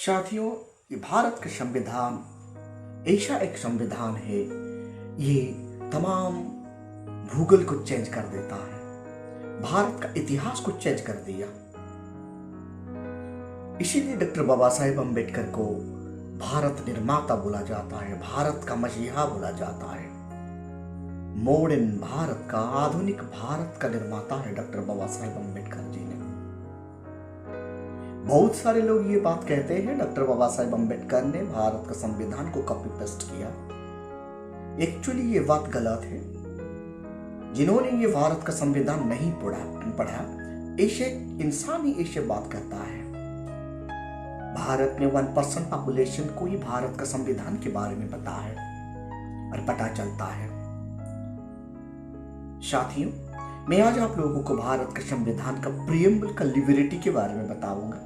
साथियों, ये भारत का संविधान ऐसा एक संविधान है, ये तमाम भूगोल को चेंज कर देता है, भारत का इतिहास को चेंज कर दिया। इसीलिए डॉक्टर बाबा साहेब अम्बेडकर को भारत निर्माता बोला जाता है, भारत का मसीहा बोला जाता है। मॉडर्न भारत का, आधुनिक भारत का निर्माता है डॉक्टर बाबा साहेब अम्बेडकर जी ने। बहुत सारे लोग ये बात कहते हैं डॉक्टर बाबा साहेब अम्बेडकर ने भारत का संविधान को कॉपी पेस्ट किया। एक्चुअली ये बात गलत है। जिन्होंने ये भारत का संविधान नहीं पढ़ा ऐसे इंसान ही ऐसे बात कहता है। भारत में 1% पॉपुलेशन को ही भारत का संविधान के बारे में पता है और पता चलता है। साथियों, मैं आज आप लोगों को भारत का संविधान का प्रियम्बल का लिबर्टी के बारे में बताऊंगा।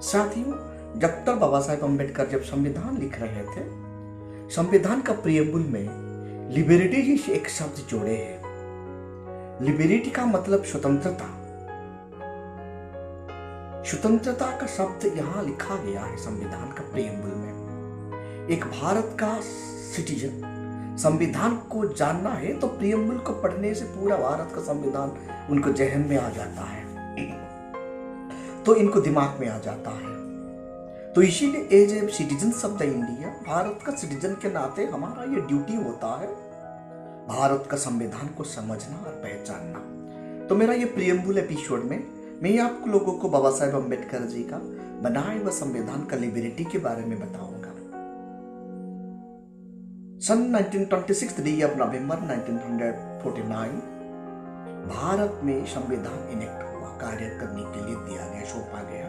साथियों, डॉक्टर बाबा साहेब अम्बेडकर जब संविधान लिख रहे थे, संविधान का प्रियम्बल में लिबर्टी जैसे एक शब्द जोड़े हैं। लिबर्टी का मतलब स्वतंत्रता। स्वतंत्रता का शब्द यहां लिखा गया है संविधान का प्रियम्बल में। एक भारत का सिटीजन संविधान को जानना है तो प्रियम्बल को पढ़ने से पूरा भारत का संविधान उनको जहन में आ जाता है, तो इनको दिमाग में आ जाता है। तो इसीलिए as a citizen of the India, Bharat का सिटीजन के नाते हमारा ये ड्यूटी होता है भारत का संविधान को समझना और पहचानना। तो मेरा ये प्रियम्बल एपिसोड में मैं आप लोगों को बाबा साहेब अम्बेडकर जी का बनाए हुए संविधान का लिबर्टी के बारे में बताऊंगा। सन 1926 डे ऑफ नवंबर 1949 भारत में संविधान इनेक्ट हुआ, कार्य करने के लिए दिया गया, सौंपा गया।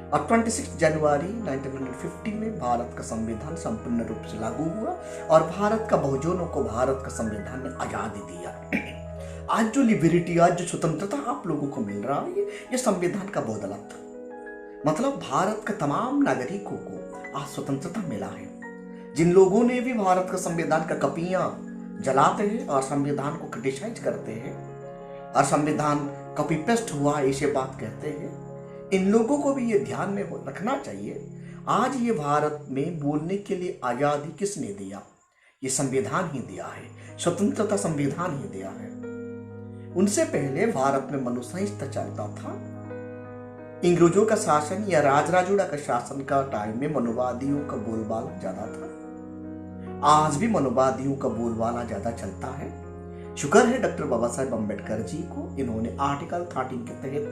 और 26 जनवरी 1950 में भारत का संविधान संपूर्ण रूप से लागू हुआ और भारत का बहुजनों को भारत का संविधान ने आजादी दिया। आज जो लिबर्टी, आज जो स्वतंत्रता आप लोगों को मिल रहा है, ये संविधान का बदौलत, मतलब भारत का तमाम नागरिकों को आज स्वतंत्रता मिला है। जिन लोगों ने भी भारत का संविधान का कॉपियां जलाते हैं और संविधान को क्रिटिसाइज करते हैं और संविधान कॉपी पेस्ट हुआ ऐसे बात कहते हैं, इन लोगों को भी ये ध्यान में रखना चाहिए, आज ये भारत में बोलने के लिए आजादी किसने दिया? ये संविधान ही दिया है, स्वतंत्रता संविधान ही दिया है। उनसे पहले भारत में मनुसंहिता चलता था। अंग्रेजों का शासन या राजराजुड़ा का शासन का टाइम में मनुवादियों का बोलबाला ज्यादा था। आज भी मनुवादियों का बोलबाला ज्यादा चलता है। शुक्र है डॉक्टर बाबा साहेब अम्बेडकर जी को, इन्होंने आर्टिकल 13 के तहत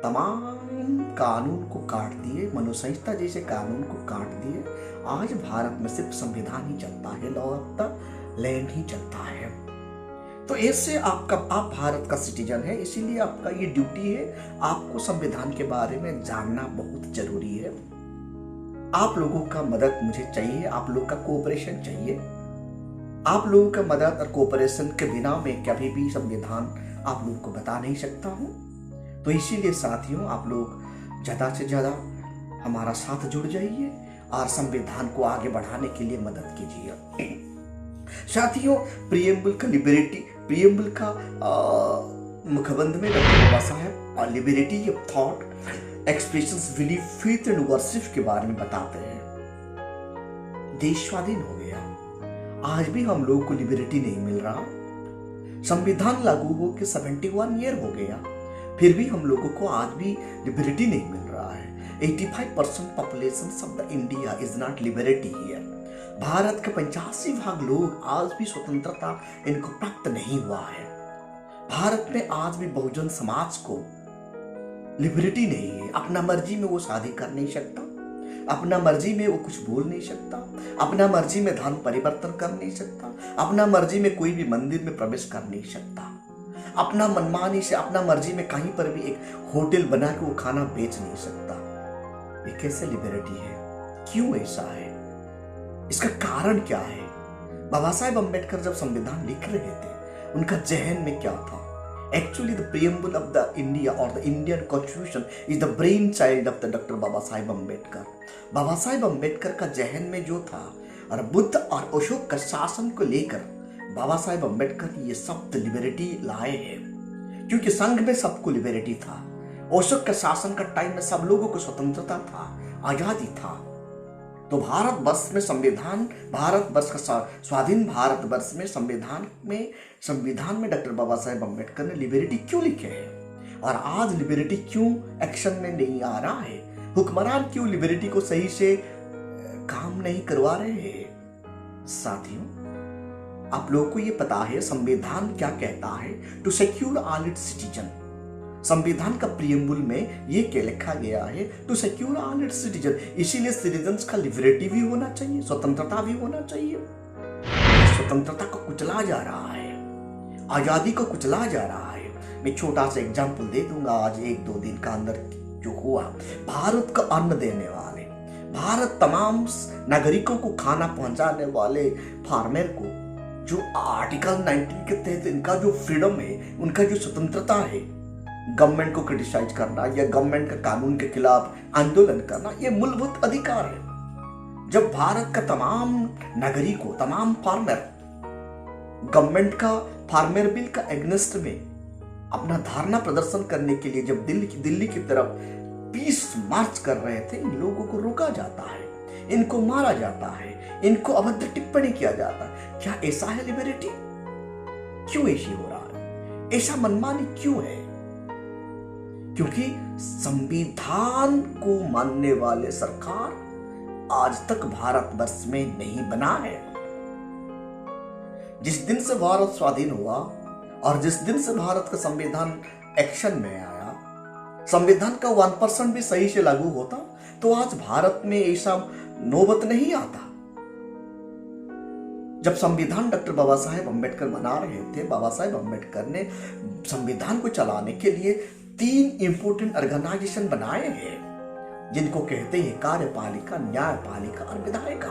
तमाम कानून को काट दिए, मनुसंहिता जैसे कानून को काट दिए। आज भारत में सिर्फ संविधान ही चलता है, लॉ ऑफ द लैंड ही चलता है। तो ऐसे आप भारत का सिटीजन है, इसीलिए आपका ये ड्यूटी है, आपको संविधान के बारे में जानना बहुत जरूरी है। आप लोगों का मदद मुझे चाहिए, आप लोगों का कोऑपरेशन चाहिए। आप लोगों का मदद और कोऑपरेशन के बिना मैं कभी भी संविधान आप लोगों को बता नहीं सकता हूं। तो इसीलिए साथियों, आप लोग ज्यादा से ज्यादा हमारा साथ जुड़ जाइए और संविधान को आगे बढ़ाने के लिए मदद कीजिए। साथियों, प्रियम्बल का लिबर्टी, प्रियम्बल का मुखबंद में डॉक्टर बाबा साहेब और liberty of thought, expressions, belief, faith and worship के बारे में बताते हैं। देश स्वाधीन हो गया, आज भी हम लोगों को लिबर्टी नहीं मिल रहा। संविधान लागू हो के 71 ईयर हो गया, फिर भी हम लोगों को आज भी लिबर्टी नहीं मिल रहा है। 85% population of the India is not liberty here. Bharat के 85% लोग आज भी स्वतंत्रता इनको प्राप्त नहीं हुआ है। भारत में आज भी बहुजन समाज को लिबर्टी नहीं है। अपना मर्जी में वो शादी कर नहीं सकता, अपना मर्जी में वो कुछ बोल नहीं सकता, अपना मर्जी में धर्म परिवर्तन कर नहीं सकता, अपना मर्जी में कोई भी मंदिर में प्रवेश कर नहीं सकता, अपना मनमानी से अपना मर्जी में कहीं पर भी एक होटल बना के वो खाना बेच नहीं सकता। ये कैसे लिबर्टी है? क्यों ऐसा है? इसका कारण क्या है? बाबा साहेब अम्बेडकर जब संविधान लिख रहे थे, उनका जहन में क्या था? Actually, the preamble of the India or the Indian Constitution is the brainchild of the Dr. Baba Saheb Ambedkar. Baba Saheb Ambedkar का जहन में जो था और बुद्ध और अशोक का शासन को लेकर बाबा साहेब अम्बेडकर ये शब्द लिबर्टी लाए हैं, क्योंकि संघ में सबको लिबर्टी था। अशोक के शासन का टाइम में सब लोगों को स्वतंत्रता था, आजादी था। तो भारतवर्ष में संविधान, भारतवर्ष का स्वाधीन भारतवर्ष में संविधान में डॉक्टर बाबा साहेब अम्बेडकर ने लिबर्टी क्यों लिखे हैं, और आज लिबर्टी क्यों एक्शन में नहीं आ रहा है, हुक्मरान क्यों लिबर्टी को सही से काम नहीं करवा रहे हैं। साथियों, आप लोगों को ये पता है संविधान क्या कहता है? To secure all its citizen. संविधान का प्रियम्बुल में ये क्या लिखा गया है? To secure all its citizen. इसीलिए सिटीजन्स का लिबर्टी भी होना चाहिए, स्वतंत्रता भी होना चाहिए। स्वतंत्रता को कुचला जा रहा है, आजादी को कुचला जा रहा है। मैं छोटा सा एग्जाम्पल दे दूंगा। आज 1-2 दिन का अंदर जो हुआ, भारत का अन्न देने वाले, भारत तमाम नागरिकों को खाना पहुंचाने वाले फार्मर को जो आर्टिकल 19 के तहत इनका जो फ्रीडम है, उनका जो स्वतंत्रता है, गवर्नमेंट को क्रिटिसाइज करना या गवर्नमेंट के कानून के खिलाफ आंदोलन करना, ये मूलभूत अधिकार है। जब भारत का तमाम नागरिकों, तमाम फार्मर गवर्नमेंट का फार्मर बिल का एग्नेस्ट में अपना धारणा प्रदर्शन करने के लिए जब दिल्ली की तरफ पीस मार्च कर रहे थे, इन लोगों को रोका जाता है, इनको मारा जाता है, इनको अभद्र टिप्पणी किया जाता है। क्या ऐसा है लिबर्टी? क्यों ऐसी हो रहा है? ऐसा मनमानी क्यों है? क्योंकि संविधान को मानने वाले सरकार आज तक भारतवर्ष में नहीं बना है। जिस दिन से भारत स्वाधीन हुआ और जिस दिन से भारत का संविधान एक्शन में आया, संविधान का 1% भी सही से लागू होता तो आज भारत में ऐसा नौबत नहीं आता। जब संविधान डॉक्टर बाबा साहेब अम्बेडकर बना रहे थे, बाबा साहेब अम्बेडकर ने संविधान को चलाने के लिए 3 इंपोर्टेंट ऑर्गेनाइजेशन बनाए हैं, जिनको कहते हैं कार्यपालिका, न्यायपालिका और विधायिका।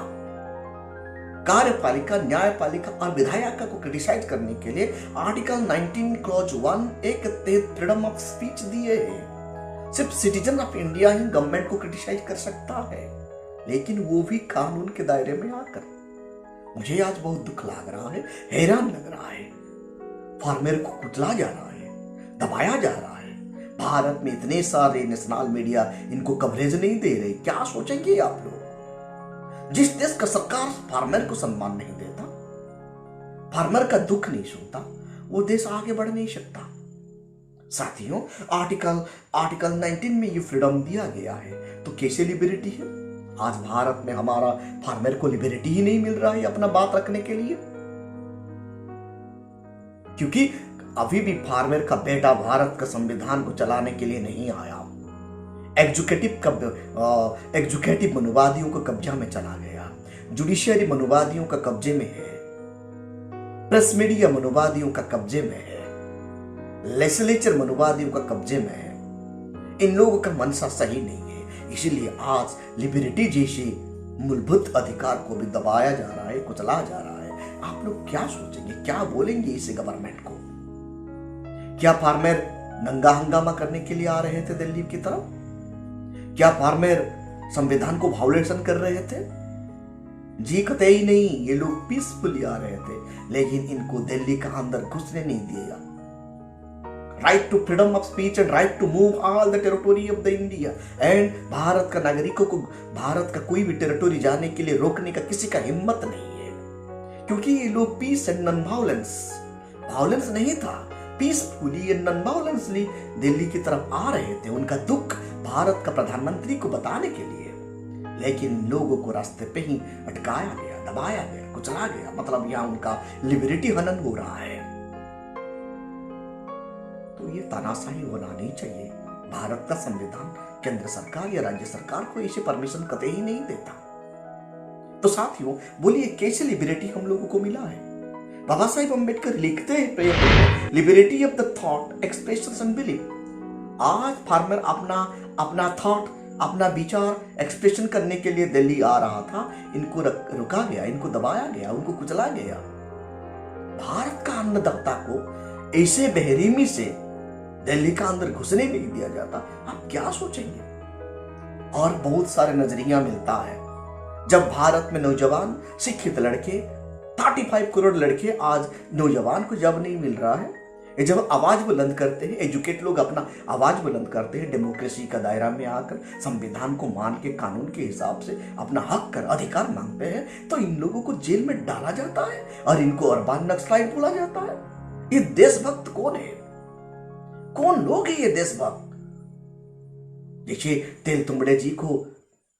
कार्यपालिका, न्यायपालिका और विधायिका को क्रिटिसाइज करने के लिए आर्टिकल 19 क्लॉज 1 एक तहत फ्रीडम ऑफ स्पीच दिए है। सिर्फ citizen of India he government को क्रिटिसाइज कर सकता है, लेकिन वो भी कानून के दायरे में आकर। मुझे आज बहुत दुख लग रहा है, हैरान लग रहा है। फार्मर को कुचला जा रहा है, दबाया जा रहा है। भारत में इतने सारे नेशनल मीडिया इनको कवरेज नहीं दे रहे। क्या सोचेंगे आप लोग? जिस देश का सरकार फार्मर को सम्मान नहीं देता, फार्मर का दुख नहीं सुनता, वो देश आगे बढ़ नहीं सकता। साथियों, आर्टिकल 19 में ये फ्रीडम दिया गया है, तो कैसे लिबर्टी है? आज भारत में हमारा फार्मर को लिबर्टी ही नहीं मिल रहा है अपना बात रखने के लिए, क्योंकि अभी भी फार्मर का बेटा भारत का संविधान को चलाने के लिए नहीं आया। एग्जीक्यूटिव मनुवादियों को कब्जा में चला गया, जुडिशियरी मनुवादियों का कब्जे में है, प्रेस मीडिया मनुवादियों का कब्जे में है, लेजिस्लेचर मनुवादियों का कब्जे में है। इन लोगों का मनसा सही नहीं है, इसीलिए आज लिबर्टी जैसे मूलभूत अधिकार को भी दबाया जा रहा है, कुचला जा रहा है। आप लोग क्या सोचेंगे, क्या बोलेंगे इसे गवर्नमेंट को? क्या फार्मर नंगा हंगामा करने के लिए आ रहे थे दिल्ली की तरफ? क्या फार्मर संविधान को वायोलेशन कर रहे थे? जी कतई नहीं, ये लोग पीसफुली आ रहे थे, लेकिन इनको दिल्ली का अंदर घुसने नहीं दिया। Right to freedom of speech and right to move all the territory of the India and Bharat का नागरिकों को भारत का कोई भी टेरिटोरी जाने के लिए रोकने का किसी का हिम्मत नहीं है, क्योंकि ये लोग पीस एंड नॉन वायलेंस नहीं था, पीसफुली एंड नॉन वायलेंसली दिल्ली की तरफ आ रहे थे उनका दुख भारत का प्रधानमंत्री को बताने के लिए। लेकिन लोगों को रास्ते पे ही अटकाया गया, दबाया गया, कुचला गया। मतलब यहां उनका लिबर्टी हनन हो रहा है। तो ये तानाशाही होना नहीं चाहिए। भारत का संविधान केंद्र सरकार या राज्य सरकार को इसे परमिशन कतई ही नहीं देता। तो साथियों, बोलिए कैसे लिबर्टी हम लोगों को मिला है? बाबा साहेब अम्बेडकर लिखते हैं liberty of the thought, expression and belief. आज फार्मर अपना थॉट, अपना विचार एक्सप्रेशन करने के लिए दिल्ली आ रहा था, इनको रुका गया, इनको दबाया गया, उनको कुचला गया। भारत का अन्नदाता को ऐसे बेरहमी से दिल्ली का अंदर घुसने नहीं दिया जाता। आप क्या सोचेंगे? और बहुत सारे नजरिया मिलता है जब भारत में नौजवान शिक्षित लड़के 35 करोड़ लड़के आज नौजवान को जॉब नहीं मिल रहा है, ये जब आवाज बुलंद करते हैं, एजुकेट लोग अपना आवाज बुलंद करते हैं, डेमोक्रेसी का दायरा में आकर संविधान को मान के कानून के हिसाब से अपना हक कर अधिकार मांगते हैं, तो इन लोगों को जेल में डाला जाता है और इनको अरबान नक्सलाइट बोला जाता है। ये देशभक्त कौन है? कौन लोग है ये देशभक्त? देखिए, तेल तुंबड़े जी को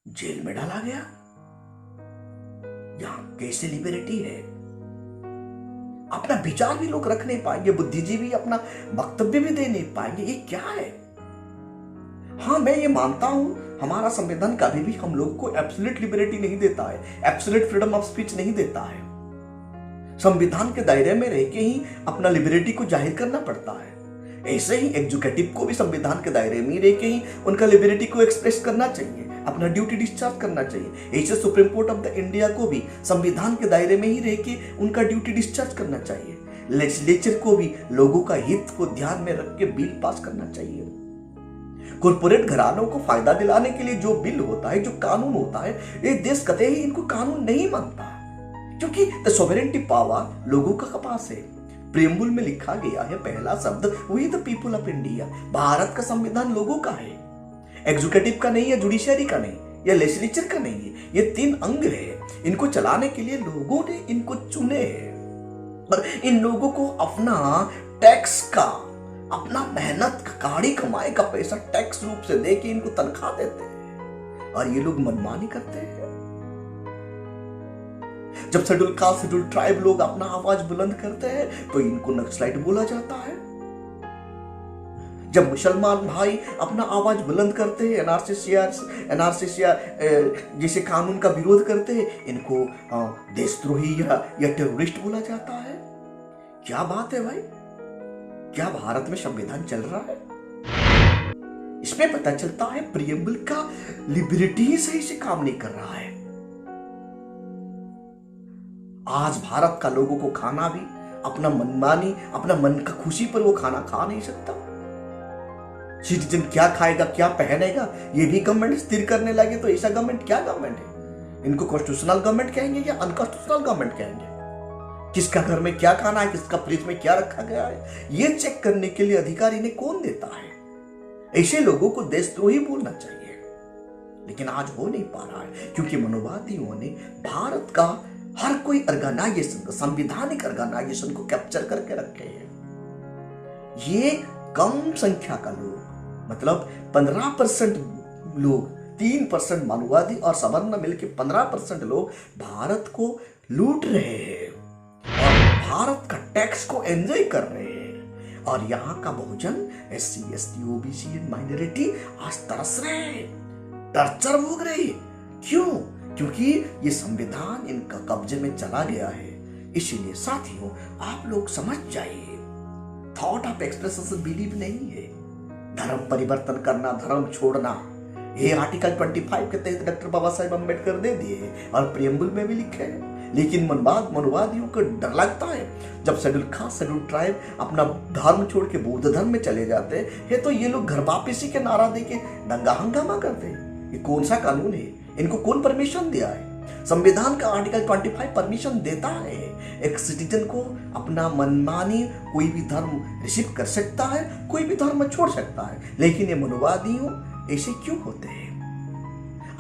जेल में डाला गया। यहां कैसे लिबर्टी है? अपना विचार भी लोग रख नहीं पाएंगे, बुद्धिजीवी अपना वक्तव्य भी दे नहीं पाएंगे। ये क्या है? हाँ, मैं ये मानता हूं हमारा संविधान कभी भी हम लोग को एब्सोल्यूट लिबर्टी नहीं देता है, एब्सोल्यूट फ्रीडम ऑफ स्पीच नहीं देता है। संविधान के दायरे में रह के ही अपना लिबर्टी को जाहिर करना पड़ता है। ऐसे ही एग्जीक्यूटिव को भी संविधान के दायरे में रह के ही उनका लिबर्टी को एक्सप्रेस करना चाहिए, अपना ड्यूटी डिस्चार्ज करना चाहिए। ऐसे supreme court of the India को भी संविधान के दायरे में ही रह के उनका ड्यूटी डिस्चार्ज करना चाहिए। लेजिस्लेचर को भी लोगों का हित को ध्यान में रख के बिल पास करना चाहिए। कॉर्पोरेट घरानों को फायदा दिलाने के लिए जो बिल होता है, जो कानून होता है, ये देश कतई ही इनको कानून नहीं मानता, क्योंकि द सोवरेनिटी पावर लोगों का पास है। प्रियम्बल में लिखा गया है पहला शब्द, we the people of India. Bharat का संविधान लोगों का है, एग्जीक्यूटिव का नहीं है, जुडिशरी का नहीं, या लेजिस्लेचर का नहीं है। ये 3 अंग है, इनको चलाने के लिए लोगों ने इनको चुने हैं और इन लोगों को अपना टैक्स का, अपना मेहनत का, गाड़ी कमाए का पैसा टैक्स रूप से दे के इनको तनख्वाह देते हैं और ये लोग मनमानी करते हैं। जब शेड्यूल कास्ट, शेड्यूल ट्राइब लोग अपना आवाज बुलंद करते हैं तो इनको नक्सलाइट बोला जाता है। जब मुसलमान भाई अपना आवाज बुलंद करते हैं, एनआरसी जैसे कानून का विरोध करते हैं, इनको देशद्रोही या टेररिस्ट बोला जाता है। क्या बात है भाई? क्या भारत में संविधान चल रहा है? इसमें पता चलता है प्रियम्बल का लिबर्टी ही सही से काम नहीं कर रहा है। आज भारत का लोगों को खाना भी अपना मनमानी, अपना मन का खुशी पर वो खाना खा नहीं सकता। सिटीजन क्या खाएगा, क्या पहनेगा, ये भी गवर्नमेंट स्थिर करने लगे तो ऐसा गवर्नमेंट क्या गवर्नमेंट है? इनको कॉन्स्टिट्यूशनल गवर्नमेंट कहेंगे या अनकॉन्स्टिट्यूशनल गवर्नमेंट कहेंगे? किसका घर में क्या खाना है, किसका फ्रिज में क्या रखा गया है, ये चेक करने के लिए अधिकार इन्हें कौन देता है? ऐसे लोगों को देशद्रोही बोलना चाहिए, लेकिन आज हो नहीं पा रहा है क्योंकि मनोवादियों ने भारत का हर कोई ऑर्गेनाइजेशन, संवैधानिक ऑर्गेनाइजेशन को कैप्चर करके रखे हैं। ये कम संख्या का लोग, मतलब 15% लोग, 3% मानववादी और सवर्ण मिलकर 15% लोग भारत को लूट रहे हैं और भारत का टैक्स को एंजॉय कर रहे हैं। और यहाँ का बहुजन, SC, ST, OBC and minority आज तरस रहे हैं, टर्चर भोग रहे हैं। क्यों? क्योंकि ये संविधान इनका कब्जे में चला गया है। इसीलिए साथियों, आप लोग समझ जाइए, थॉट ऑफ एक्सप्रेशन बिलीव नहीं है। धर्म परिवर्तन करना, धर्म छोड़ना, ये आर्टिकल 25 के तहत डॉक्टर बाबा साहेब अम्बेडकर दे दिए और प्रियम्बल में भी लिखे हैं। लेकिन मनवादियों को डर लगता है जब शेड्यूल कास्ट, शेड्यूल ट्राइब अपना धर्म छोड़ के बौद्ध धर्म में चले जाते हैं तो ये लोग घर वापसी के नारा दे के दंगा हंगामा करते हैं। ये कौन सा कानून है? इनको कौन परमिशन दिया है? संविधान का आर्टिकल 25 परमिशन देता है एक सिटीजन को अपना मनमानी कोई भी धर्म रिसीव कर सकता है, कोई भी धर्म छोड़ सकता है। लेकिन ये मनोवादियों ऐसे क्यों होते हैं?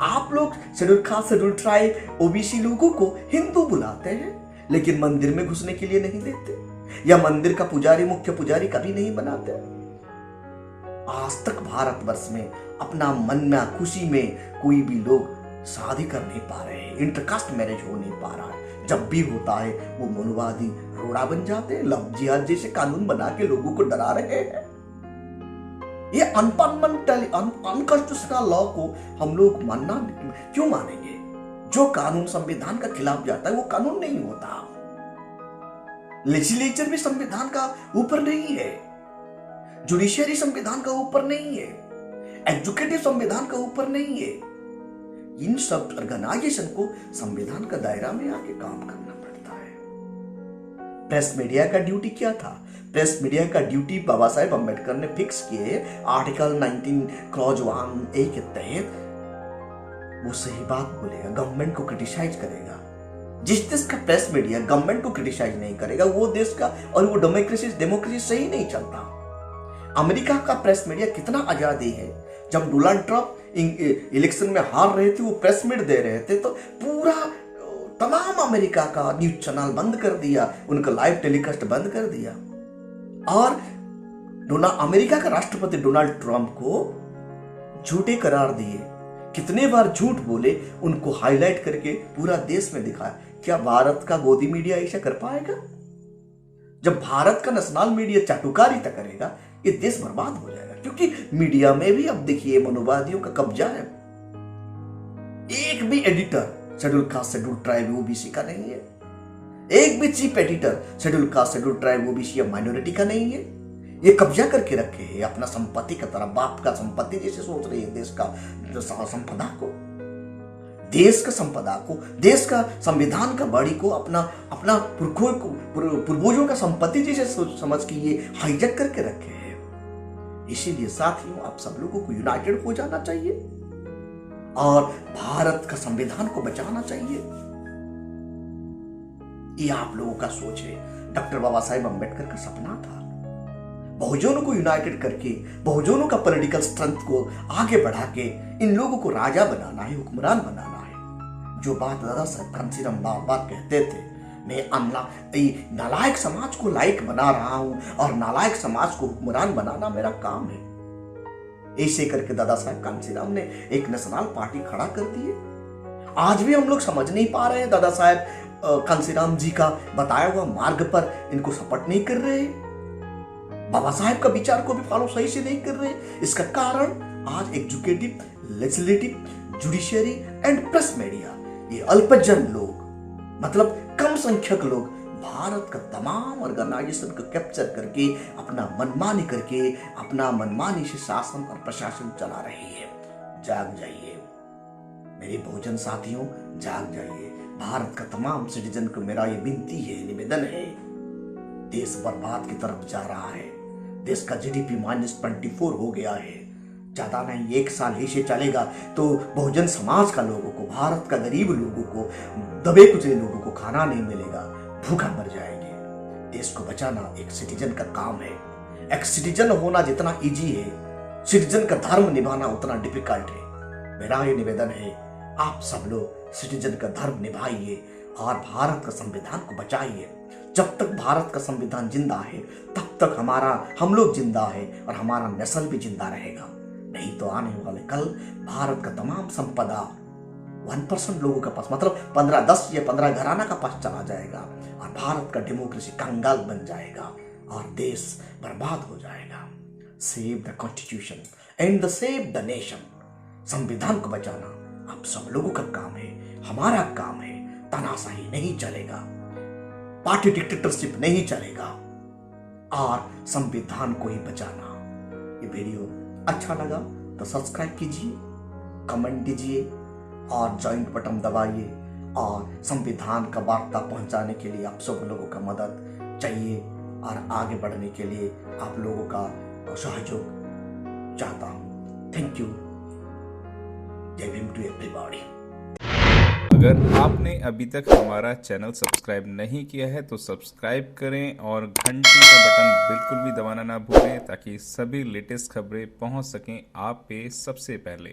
आप लोग schedule caste, schedule tribe, OBC लोगों को हिंदू बुलाते हैं लेकिन मंदिर में घुसने के लिए नहीं देते, या मंदिर का पुजारी, मुख्य पुजारी कभी नहीं बनाते। आज तक भारतवर्ष में अपना मन में, खुशी में कोई भी लोग शादी कर नहीं पा रहे हैं, इंटरकास्ट मैरिज हो नहीं पा रहा है। जब भी होता है वो मनोवादी रोड़ा बन जाते हैं, लव जिहाद जैसे कानून बना के लोगों को डरा रहे हैं। ये अनकॉन्स्टिट्यूशनल लॉ को हम लोग मानना क्यों मानेंगे? जो कानून संविधान का खिलाफ जाता है वो कानून नहीं होता। लेजिस्लेचर भी संविधान का ऊपर नहीं है, जुडिशरी संविधान का ऊपर नहीं है, एग्जीक्यूटिव संविधान का ऊपर नहीं है। इन सब ऑर्गेनाइजेशन को संविधान का दायरा में आके काम करना पड़ता है। प्रेस मीडिया का ड्यूटी क्या था? प्रेस मीडिया का ड्यूटी बाबा साहेब अम्बेडकर ने फिक्स किए आर्टिकल 19 क्लॉज 1A के तहत वो सही बात बोलेगा, गवर्नमेंट को क्रिटिसाइज करेगा, जिस देश का प्रेस मीडिया गवर्नमेंट को क्रिटिसाइज नहीं करेगा वो देश का और वो डेमोक्रेसी सही नहीं चलता। अमेरिका का प्रेस मीडिया कितना आजादी है। जब डोनाल्ड ट्रंप इलेक्शन में हार रहे थे, वो प्रेस मीट दे रहे थे, तो पूरा तमाम अमेरिका का न्यूज चैनल बंद कर दिया, उनका लाइव टेलीकास्ट बंद कर दिया। और अमेरिका का राष्ट्रपति डोनाल्ड ट्रंप को झूठे करार दिए, कितने बार झूठ बोले, उनको हाईलाइट करके पूरा देश में दिखाया। क्या भारत का गोदी मीडिया ऐसा कर पाएगा? जब भारत का नेशनल मीडिया चाटुकारिता करेगा, ये देश बर्बाद हो जाएगा। क्योंकि मीडिया में भी अब देखिए मनोवादियों का कब्जा है। एक भी editor schedule caste schedule tribe OBC का नहीं है, एक भी chief editor schedule caste schedule tribe OBC या माइनॉरिटी का नहीं है। ये कब्जा करके रखे हैं अपना संपत्ति का तरह, बाप का संपत्ति जैसे सोच रही है देश का संपदा को, देश का संपदा को, देश का संविधान का बॉडी को अपना पूर्वजों का संपत्ति जैसे समझ के ये हाईजैक करके रखे हैं। इसीलिए साथियों, आप सब लोगों को यूनाइटेड हो जाना चाहिए और भारत का संविधान को बचाना चाहिए। ये आप लोगों का सोच है। डॉक्टर बाबा साहेब अम्बेडकर का सपना था बहुजनों को यूनाइटेड करके, बहुजनों का पॉलिटिकल स्ट्रेंथ को आगे बढ़ा के इन लोगों को राजा बनाना है, हुक्मरान बनाना है। जो बात दादा साहब कांसीराम बार कहते थे, मैं नालायक समाज को लायक बना रहा हूं और नालायक समाज को हुक्मरान बनाना मेरा काम है। ऐसे करके दादा साहब कांसीराम ने एक नेशनल पार्टी खड़ा कर दी है। आज भी हम लोग समझ नहीं पा रहे हैं, दादा साहब कांसीराम जी का बताया हुआ मार्ग पर इनको सपोर्ट नहीं कर रहे, बाबा साहेब का विचार को भी फॉलो सही से नहीं कर रहे। इसका कारण आज executive, legislative, judiciary and press media, ये अल्पजन लोग, मतलब कम संख्यक लोग भारत का तमाम ऑर्गेनाइजेशन को कैप्चर करके अपना मनमानी से शासन और प्रशासन चला रही है। जाग जाइए मेरे बहुजन साथियों, जाग जाइए। भारत का तमाम सिटीजन को मेरा ये विनती है, निवेदन है, देश बर्बाद की तरफ जा रहा है। देश का जीडीपी -24 हो गया है। ज्यादा नहीं, 1 साल ही से चलेगा तो बहुजन समाज का लोगों को, भारत का गरीब लोगों को, दबे कुचले लोगों को खाना नहीं मिलेगा, भूखा मर जाएंगे। देश को बचाना एक सिटीजन का काम है। एक सिटीजन होना जितना इजी है, सिटीजन का धर्म निभाना उतना डिफिकल्ट है। मेरा ये निवेदन है, आप सब लोग सिटीजन का धर्म निभाइए और भारत का संविधान को बचाइए। जब तक भारत का संविधान जिंदा है तब तक हम लोग जिंदा है और हमारा नस्ल भी जिंदा रहेगा। नहीं तो आने वाले कल भारत का तमाम संपदा 1% लोगों के पास, मतलब 10 या 15 घराना का पास चला जाएगा और भारत का डेमोक्रेसी कंगाल बन जाएगा और देश बर्बाद हो जाएगा। Save the constitution and save the nation. संविधान को बचाना आप सब लोगों का काम है, हमारा काम है। तानाशाही नहीं चलेगा, पार्टी डिक्टेटरशिप नहीं चलेगा और संविधान को ही बचाना। ये वीडियो अच्छा लगा तो सब्सक्राइब कीजिए, कमेंट दीजिए और ज्वाइंट बटन दबाइए। और संविधान का वार्ता पहुंचाने के लिए आप सब लोगों का मदद चाहिए और आगे बढ़ने के लिए आप लोगों का सहयोग चाहता हूं। Thank you. जय भीम टू एवरीबॉडी। अगर आपने अभी तक हमारा चैनल सब्सक्राइब नहीं किया है तो सब्सक्राइब करें और घंटी का बटन बिल्कुल भी दबाना ना भूलें ताकि सभी लेटेस्ट खबरें पहुंच सकें आप पे सबसे पहले।